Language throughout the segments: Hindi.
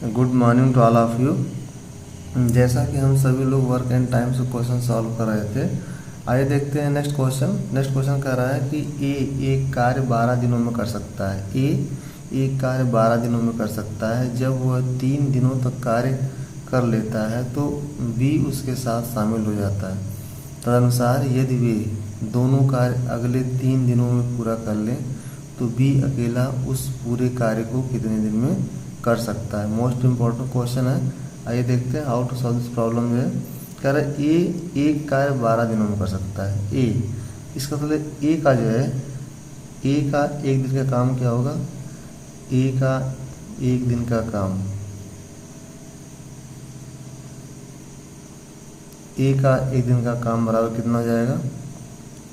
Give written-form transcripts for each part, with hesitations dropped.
Good morning to all of you. जैसा कि हम सभी लोग वर्क एंड टाइम से क्वेश्चन सॉल्व कर रहे थे, आइए देखते हैं नेक्स्ट क्वेश्चन। नेक्स्ट क्वेश्चन कह रहा है कि ए एक कार्य 12 दिनों में कर सकता है। ए एक कार्य 12 दिनों में कर सकता है। जब वह 3 दिनों तक कार्य कर लेता है तो बी उसके साथ शामिल हो जाता है। तदनुसार यदि वे दोनों कार्य अगले 3 दिनों में पूरा कर लें तो बी अकेला उस पूरे कार्य को कितने दिन में कर सकता है। मोस्ट इम्पॉर्टेंट क्वेश्चन है। आइए देखते हैं how to solve this problem. जो है कह रहा है ए एक कार्य 12 दिनों में कर सकता है। ए इसका मतलब ए का जो है ए का एक दिन का काम क्या होगा। ए का एक दिन का काम, ए का एक दिन का काम बराबर कितना हो जाएगा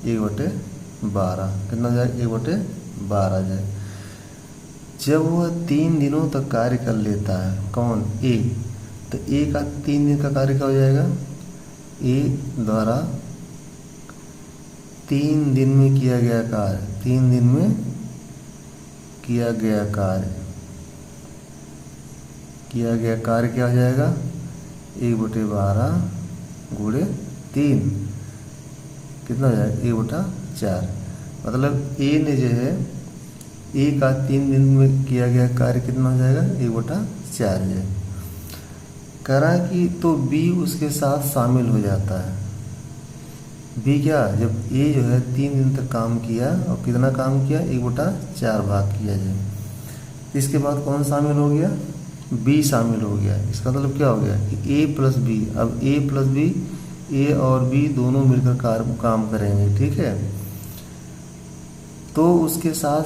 1/12। कितना हो जाएगा 1/12 जाए। जब वह 3 दिनों तक कार्य कर लेता है, कौन ए, तो ए का 3 दिन का कार्य क्या हो जाएगा। ए द्वारा 3 दिन में किया गया कार्य, 3 दिन में किया गया कार्य क्या हो जाएगा 1/12 गुणे 3 कितना हो जाएगा 1/4। मतलब ए ने जो है ए का 3 दिन में किया गया कार्य कितना हो जाएगा 1/4 जो है। कह रहा है कि तो बी उसके साथ शामिल हो जाता है। बी क्या, जब ए जो है 3 दिन तक काम किया और कितना काम किया 1/4 भाग किया जाए, इसके बाद कौन शामिल हो गया, बी शामिल हो गया। इसका मतलब क्या हो गया कि ए प्लस बी, अब ए प्लस बी, ए और बी दोनों मिलकर काम करेंगे, ठीक है। तो उसके साथ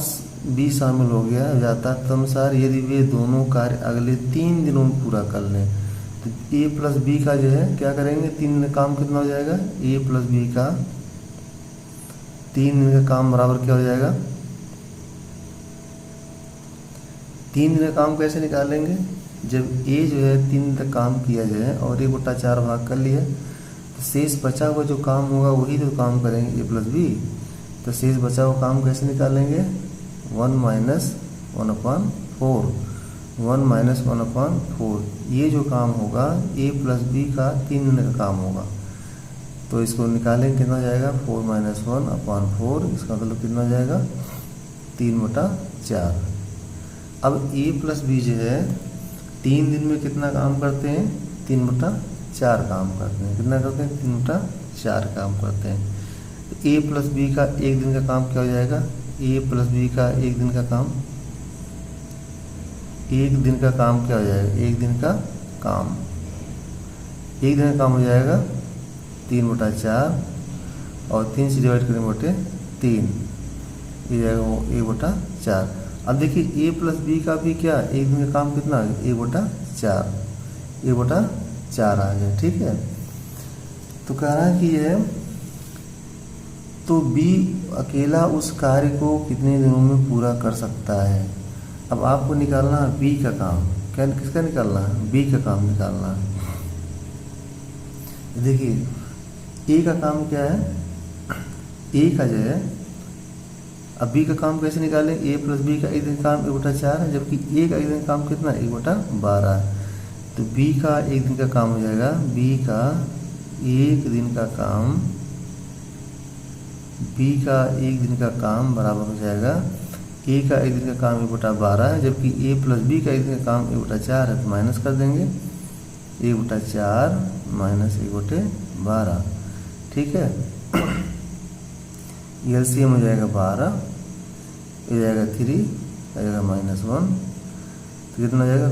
बी शामिल हो गया जाता है। तदनुसार यदि वे दोनों कार्य अगले 3 दिनों में पूरा कर लें तो ए प्लस बी का जो है क्या करेंगे 3 दिन काम कितना हो जाएगा, ए प्लस बी का 3 दिन का काम बराबर क्या हो जाएगा। 3 दिन का काम कैसे निकालेंगे, जब ए जो है 3 दिन तक काम किया जाए और 1/4 भाग कर लिया तो शेष बचा हुआ जो काम होगा वही तो काम करेंगे ए प्लस बी। तो शेष बचा हुआ काम कैसे निकालेंगे 1 - 1/4, 1 - 1/4। ये जो काम होगा ए प्लस बी का 3 दिन का काम होगा, तो इसको निकालेंगे कितना हो जाएगा 4 - 1/4। इसका मतलब कितना हो जाएगा 3/4। अब ए प्लस बी जो है 3 दिन में कितना काम करते हैं 3/4 काम करते हैं। कितना करते हैं 3/4 काम करते हैं। तो ए प्लस बी का एक दिन का काम क्या हो जाएगा, ए प्लस बी का एक दिन का काम, एक दिन का काम क्या हो जाएगा, एक दिन का काम, एक दिन का काम हो जाएगा 3/4 और 3 से डिवाइड करेंगे बटे 3, ये जाएगा वो 1/4। अब देखिए ए प्लस बी का भी क्या एक दिन का काम कितना आ गया 1/4, 1/4 आ गया, ठीक है। तो कह रहा है कि यह तो बी अकेला उस कार्य को कितने दिनों में पूरा कर सकता है। अब आपको निकालना है बी का काम, क्या किसका निकालना है, बी का काम निकालना है। देखिए ए का काम क्या है, ए का जो है, अब बी का काम कैसे निकालें, ए प्लस बी का एक दिन काम 1/4 है, जबकि ए का एक दिन काम कितना 1/12 है। तो बी का एक दिन का काम हो जाएगा, बी का एक दिन का काम, बी का एक दिन का काम बराबर हो जाएगा ए का एक दिन का काम 1/12 है, जबकि ए प्लस बी का एक दिन का काम 1/4 है, तो माइनस कर देंगे 1/4 माइनस 1/12, ठीक है। एलसीएम हो जाएगा 12, ये जाएगा 3, आ जाएगा -1, तो कितना हो जाएगा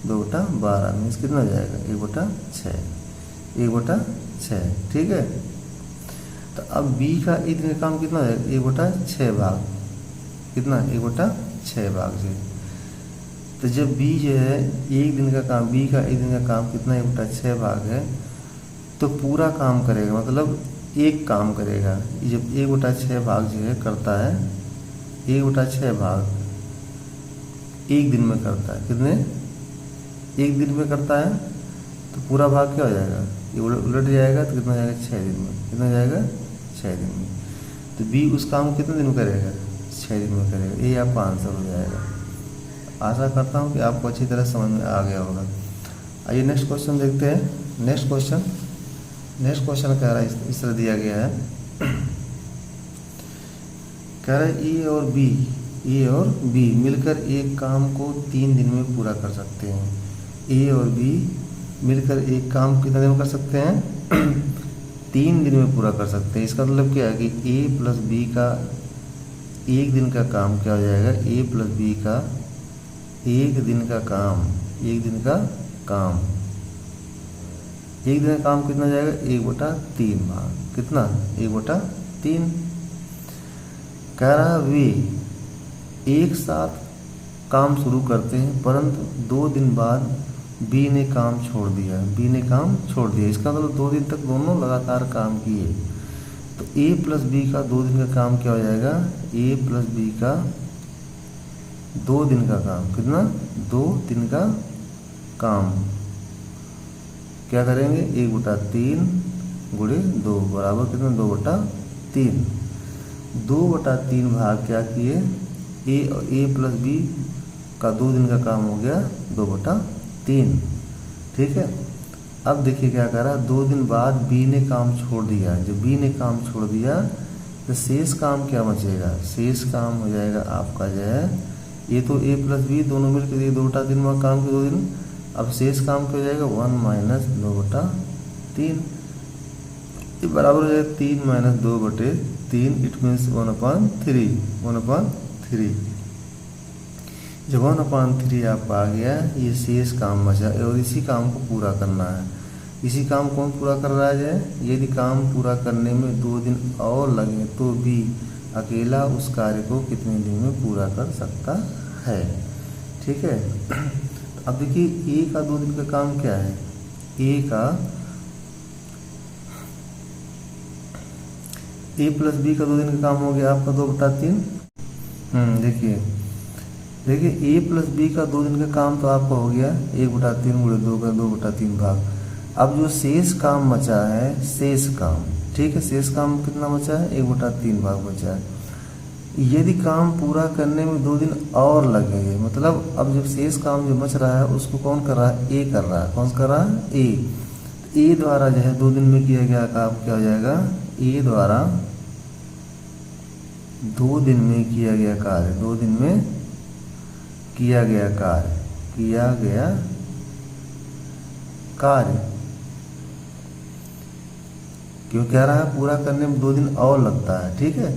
2/12 मीन्स कितना हो जाएगा 1/6, 1/6, ठीक है। तो अब बी का एक दिन का काम कितना है 1/6 भाग, कितना 1/6 भाग से। तो जब बी जो है एक दिन का काम, बी का एक दिन का काम कितना 1/6 भाग है, तो पूरा काम करेगा, मतलब एक काम करेगा। जब 1/6 भाग जो है करता है, 1/6 भाग एक दिन में करता है, कितने एक दिन में करता है, तो पूरा भाग क्या हो जाएगा ये उलट जाएगा, तो कितना हो जाएगा 6 दिन में, कितना हो जाएगा 6 दिन में। तो बी उस काम को कितने दिन में करेगा 6 दिन में करेगा, ये आपका आंसर हो जाएगा। आशा करता हूँ कि आपको अच्छी तरह समझ में आ गया होगा। आइए नेक्स्ट क्वेश्चन देखते हैं। नेक्स्ट क्वेश्चन कह रहा है, इस तरह दिया गया है, कह रहा है ए और बी मिलकर एक काम को 3 दिन में पूरा कर सकते हैं। ए और बी मिलकर एक काम कितने दिन में कर सकते हैं? 3 दिन में पूरा कर सकते हैं। इसका मतलब क्या है कि ए प्लस बी का 1 दिन का काम क्या हो जाएगा? ए प्लस बी का 1 दिन का काम, 1 दिन का काम, 1 दिन का काम कितना जाएगा? 1/3 भाग कितना? 1/3। कह रहा है वे एक साथ काम शुरू करते हैं परंतु 2 दिन बाद बी ने काम छोड़ दिया। इसका मतलब 2 दिन तक दोनों लगातार काम किए। तो ए प्लस बी का 2 दिन का काम क्या हो जाएगा? ए प्लस बी का 2 दिन का काम कितना? 2 दिन का काम क्या करेंगे? 1/3 गुणे 2 बराबर कितना? 2/3। 2/3 भाग क्या किए? ए प्लस बी का 2 दिन का काम हो गया 2/3। ठीक है। अब देखिए क्या कर रहा है, 2 दिन बाद बी ने काम छोड़ दिया। जब बी ने काम छोड़ दिया तो शेष काम क्या बचेगा? शेष काम हो जाएगा आपका जो है, ये तो ए प्लस बी दोनों मिलकर ये 2/3 में काम के 2 दिन। अब शेष काम क्या हो जाएगा? 1 - 2/3 ये बराबर हो जाएगा 3 - 2/3। It means 1/3। जब 1/3 आपका आ गया, ये शेष काम बचा और इसी काम को पूरा करना है। इसी काम को कौन पूरा कर रहा है? यदि काम पूरा करने में 2 दिन और लगे तो भी अकेला उस कार्य को कितने दिन में पूरा कर सकता है? ठीक है। अब देखिए ए का 2 दिन का काम क्या है? ए प्लस बी का 2 दिन का काम हो गया आपका 2/3। देखिए ए प्लस बी का 2 दिन का काम तो आपका हो गया 1/3 गुणे 2 का 2/3 भाग। अब जो शेष काम बचा है, शेष काम, ठीक है, शेष काम कितना बचा है? 1/3 भाग बचा है। यदि काम पूरा करने में 2 दिन और लगेंगे, मतलब अब जब शेष काम जो बच रहा है उसको कौन कर रहा है? ए कर रहा है। कौन कर रहा है? ए द्वारा जो है 2 दिन में किया गया काम क्या हो जाएगा? ए द्वारा 2 दिन में किया गया कार्य, 2 दिन में किया गया कार्य क्यों कह रहा है? पूरा करने में 2 दिन और लगता है। ठीक है।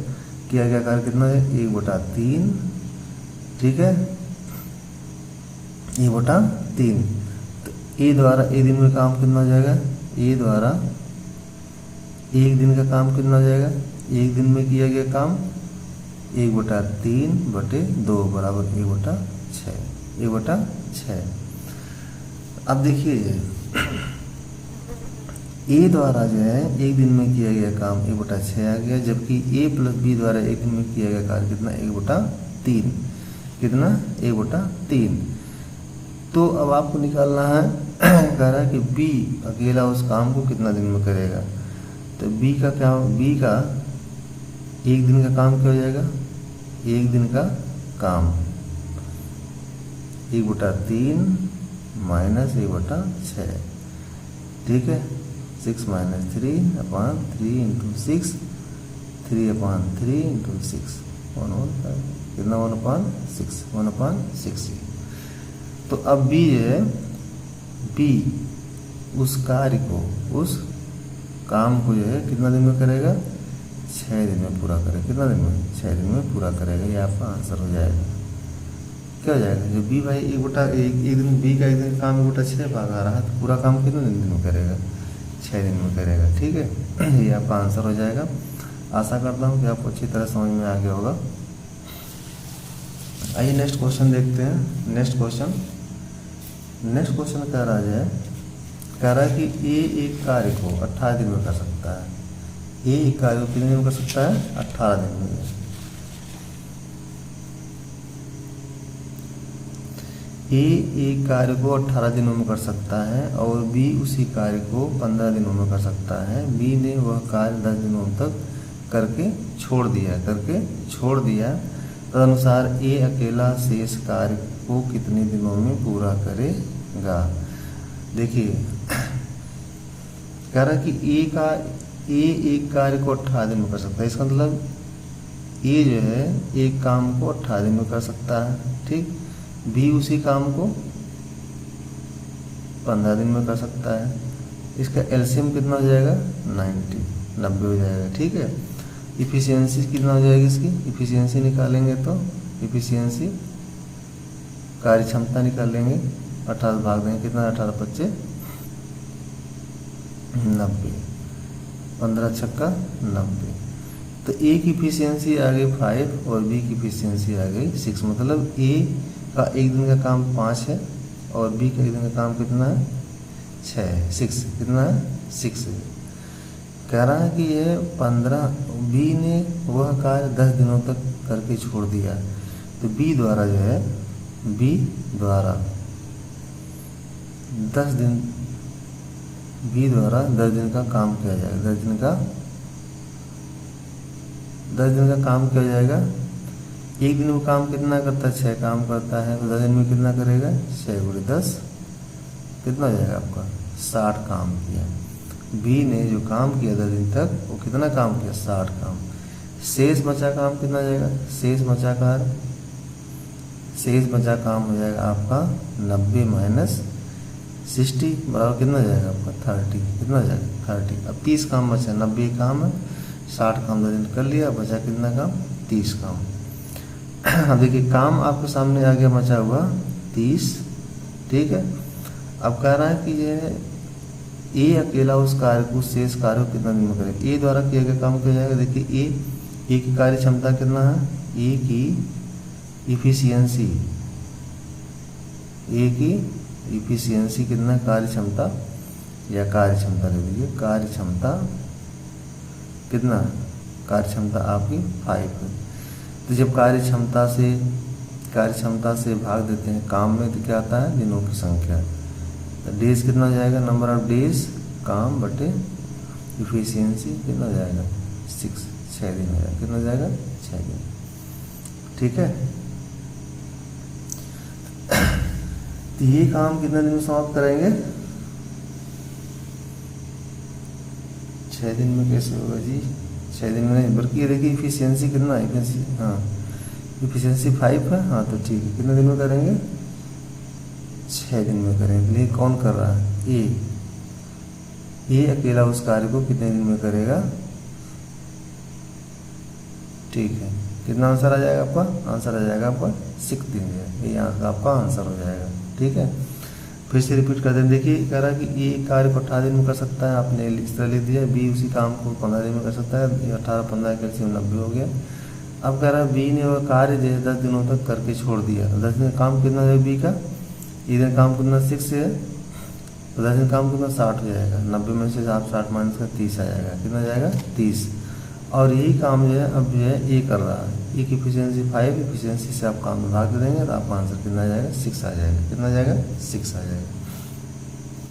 किया गया कार्य कितना है? 1/3। ठीक है, 1/3। तो ए द्वारा ए दिन में काम कितना हो जाएगा? ए द्वारा 1 दिन का काम कितना हो जाएगा? 1 दिन में किया गया काम 1/3/2 बराबर 1/6। अब देखिए ए द्वारा जो है 1 दिन में किया गया काम 1/6 आ गया, जबकि ए प्लस बी द्वारा 1 दिन में किया गया कार्य कितना? 1/3। कितना? 1/3। तो अब आपको निकालना है कह रहा है कि बी अकेला उस काम को कितना दिन में करेगा। तो बी का 1 दिन का काम क्या हो जाएगा? 1 दिन का काम 1/3 - 1/6। ठीक है। 6 - 3/3 × 6 3/3 × 6 कितना? 1/6 तो अब बी है, बी उस कार्य को, उस काम को जो है कितना दिन में करेगा? 6 दिन में पूरा करेगा। कितना दिन में? 6 दिन में पूरा करेगा। ये आपका आंसर हो जाएगा। क्या हो जाएगा? जो बी भाई 1 दिन, बी का 1 दिन काम 1/6 भाग आ रहा है, तो पूरा काम कितने दिन में करेगा? 6 दिन में करेगा। ठीक है। ये आपका आंसर हो जाएगा। आशा करता हूँ कि आपको अच्छी तरह समझ में आ गया होगा। आइए नेक्स्ट क्वेश्चन देखते हैं। नेक्स्ट क्वेश्चन कह रहा है कि ए एक कार्य को 18 दिन में कर सकता है। ए एक कार्य को कितने दिन में कर सकता है? 18 दिन में। ए एक कार्य को 18 दिनों में कर सकता है और बी उसी कार्य को 15 दिनों में कर सकता है। बी ने वह कार्य 10 दिनों तक करके छोड़ दिया। तदनुसार ए अकेला शेष कार्य को कितने दिनों में पूरा करेगा। देखिए कह रहा कि ए एक कार्य को 18 दिन में कर सकता है। इसका मतलब ए जो है एक काम को 18 दिन में कर सकता है, ठीक। बी उसी काम को 15 दिन में कर सकता है। इसका एलसीएम कितना हो जाएगा 90 हो जाएगा, ठीक है। इफिशियंसी कितना हो जाएगी इसकी, इफिशियंसी निकालेंगे तो इफिशियंसी कार्य क्षमता निकालेंगे, 18 भाग देंगे कितना, 18 25 90, 15 छक्का 90। तो ए की इफिशियंसी आ गई 5 और बी की इफिशियंसी आ गई 6। मतलब ए का एक दिन का काम 5 है और बी का एक दिन का काम कितना है 6 है, 6 कितना है 6 है। कह रहा है कि ये 15 बी ने वह कार्य 10 दिनों तक करके छोड़ दिया। तो बी द्वारा जो है बी द्वारा 10 दिन बी द्वारा 10 दिन का काम किया जाएगा। 10 दिन का काम किया जाएगा। एक दिन में काम कितना करता है 6 काम करता है, तो 10 दिन में कितना करेगा 6 × 10 कितना हो जाएगा आपका 60 काम किया। बी ने जो काम किया 10 दिन तक वो कितना काम किया 60 काम। शेष बचा काम कितना हो जाएगा, शेष बचा काम हो जाएगा आपका 90 - 60 बराबर कितना हो जाएगा आपका 30, कितना हो जाएगा 30। अब 30 काम बचा, 90 काम है, 60 काम 10 दिन कर लिया, बचा कितना काम 30 काम। अब देखिए काम आपके सामने आ गया बचा हुआ 30, ठीक है। अब कह रहा है कि ये ए अकेला उस कार्य को शेष कार्य को कितना दिन में करेगा। ए द्वारा किया गया काम किया जाएगा। देखिए ए की कार्य क्षमता कितना है, ए की इफिशियंसी कितना कार्य क्षमता या कार्य क्षमता ले लीजिए, कार्य क्षमता कितना, कार्य क्षमता आपकी 5 है। तो जब कार्य क्षमता से भाग देते हैं काम में तो क्या आता है दिनों की संख्या। तो डेज कितना हो जाएगा, नंबर ऑफ डेज काम बटे इफिशियंसी कितना हो जाएगा 6 दिन हो जाएगा, कितना हो जाएगा 6 दिन, ठीक है। तो ये काम कितने दिन में समाप्त करेंगे 6 दिन में। कैसे होगा जी 6 दिन में नहीं, बल्कि ये देखिए इफिशियंसी कितना है, इफिशियंसी 5 है, हाँ तो ठीक है। कितने दिन में करेंगे 6 दिन में करेंगे। लेकिन कौन कर रहा है ए अकेला उस कार्य को कितने दिन में करेगा, ठीक है। कितना आंसर आ जाएगा आपका, आंसर आ जाएगा आपका 6 दिन में, ये आपका आंसर हो जाएगा, ठीक है। फिर से रिपीट कर दें। देखिए कह रहा है कि ए कार्य को 18 दिन में कर सकता है, आपने इस तरह लिख दिया। बी उसी काम को 15 दिन में कर सकता है, 18 15 कैल्सियम 90 हो गया। अब कह रहा है बी ने वह कार्य जो है 10 दिनों तक करके छोड़ दिया। 10 दिन काम कितना है बी का, एक दिन काम कितना 6 है, तो 10 दिन काम कितना 60 हो जाएगा। 90 में से आप 60 माइनस का 30 आ जाएगा, कितना आ जाएगा 30। और यही काम जो है अब जो है ए कर रहा है। ए की इफिशियंसी 5, इफिशियंसी से आप काम में भाग देंगे तो आपका आंसर कितना आ जाएगा 6 आ जाएगा, कितना आ जाएगा 6 आ जाएगा।